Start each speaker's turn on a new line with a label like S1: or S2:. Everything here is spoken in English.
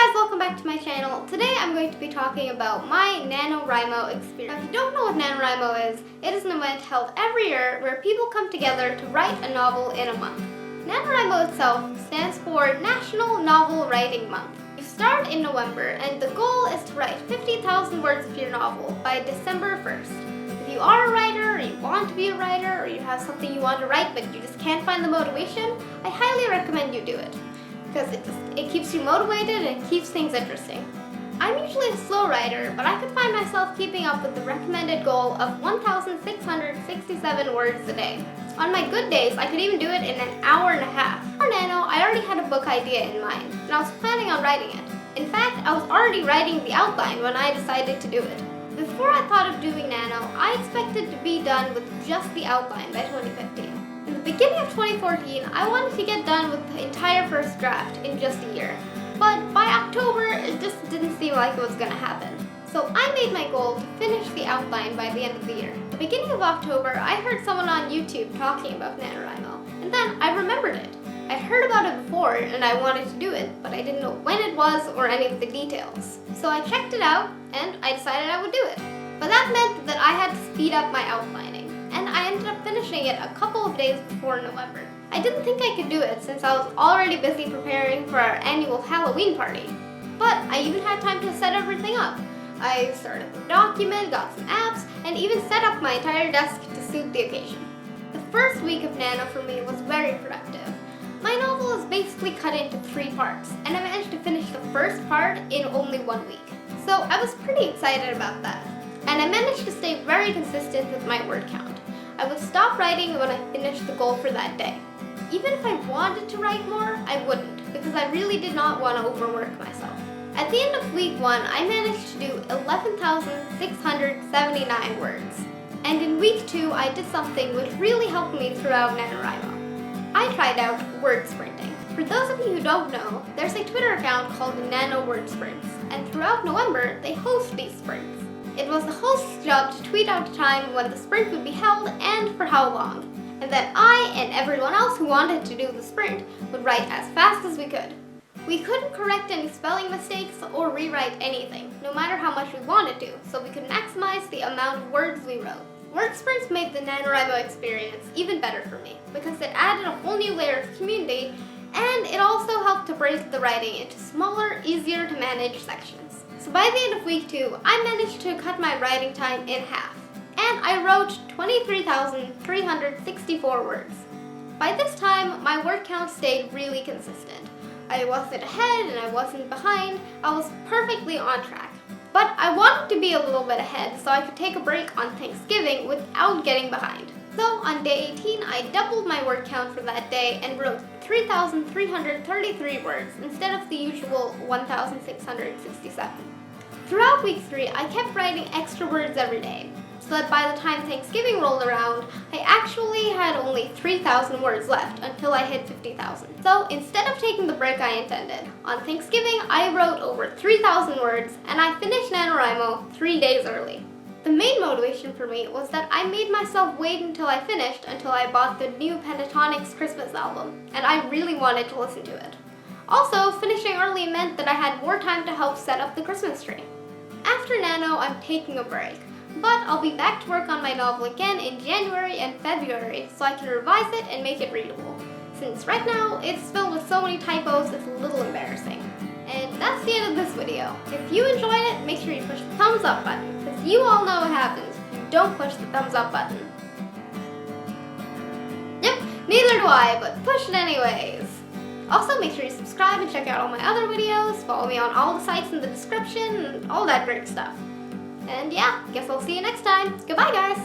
S1: guys, welcome back to my channel. Today I'm going to be talking about my NaNoWriMo Experience. Now, if you don't know what NaNoWriMo is, it is an event held every year where people come together to write a novel in a month. NaNoWriMo itself stands for National Novel Writing Month. You start in November and the goal is to write 50,000 words of your novel by December 1st. If you are a writer, or you want to be a writer, or you have something you want to write but you just can't find the motivation, I highly recommend you do it. Because it keeps you motivated and it keeps things interesting. I'm usually a slow writer, but I could find myself keeping up with the recommended goal of 1,667 words a day. On my good days, I could even do it in an hour and a half. For Nano, I already had a book idea in mind, and I was planning on writing it. In fact, I was already writing the outline when I decided to do it. Before I thought of doing Nano, I expected to be done with just the outline by 2015. In the beginning of 2014, I wanted to get done with the entire first draft in just a year. But by October, it just didn't seem like it was going to happen. So I made my goal to finish the outline by the end of the year. At the beginning of October, I heard someone on YouTube talking about NaNoWriMo, and then I remembered it. I'd heard about it before and I wanted to do it, but I didn't know when it was or any of the details. So I checked it out and I decided I would do it. But that meant that I had to speed up my outlining, and I ended up finishing it a couple of days before November. I didn't think I could do it since I was already busy preparing for our annual Halloween party. But I even had time to set everything up. I started the document, got some apps, and even set up my entire desk to suit the occasion. The first week of Nano for me was very productive. My novel is basically cut into 3 parts, and I managed to finish the first part in only 1 week. So I was pretty excited about that. And I managed to stay very consistent with my word count. I would stop writing when I finished the goal for that day. Even if I wanted to write more, I wouldn't, because I really did not want to overwork myself. At the end of week 1, I managed to do 11,679 words. And in week 2, I did something which really helped me throughout NaNoWriMo. I tried out word sprinting. For those of you who don't know, there's a Twitter account called Nano Word Sprints, and throughout November, they host these sprints. It was the host's job to tweet out a time when the sprint would be held and for how long. And then I and everyone else who wanted to do the sprint would write as fast as we could. We couldn't correct any spelling mistakes or rewrite anything, no matter how much we wanted to, so we could maximize the amount of words we wrote. Word sprints made the NaNoWriMo experience even better for me, because it added a whole new layer of community, and it also helped to break the writing into smaller, easier to manage sections. So by the end of week 2, I managed to cut my writing time in half, and I wrote 23,364 words. By this time, my word count stayed really consistent. I wasn't ahead and I wasn't behind. I was perfectly on track. But I wanted to be a little bit ahead so I could take a break on Thanksgiving without getting behind. So on day 18, I doubled my word count for that day and wrote 3,333 words instead of the usual 1,667. Throughout week 3, I kept writing extra words every day, so that by the time Thanksgiving rolled around, I actually had only 3,000 words left until I hit 50,000. So instead of taking the break I intended, on Thanksgiving I wrote over 3,000 words and I finished NaNoWriMo 3 days early. The main motivation for me was that I made myself wait until I finished until I bought the new Pentatonix Christmas album, and I really wanted to listen to it. Also, finishing early meant that I had more time to help set up the Christmas tree. After Nano, I'm taking a break, but I'll be back to work on my novel again in January and February so I can revise it and make it readable. Since right now, it's filled with so many typos, it's a little embarrassing. And that's the end of this video. If you enjoyed it, make sure you push the thumbs up button, because you all know what happens if you don't push the thumbs up button. Yep, neither do I, but push it anyways. Also, make sure you subscribe and check out all my other videos, follow me on all the sites in the description, and all that great stuff. And yeah, guess I'll see you next time. Goodbye, guys!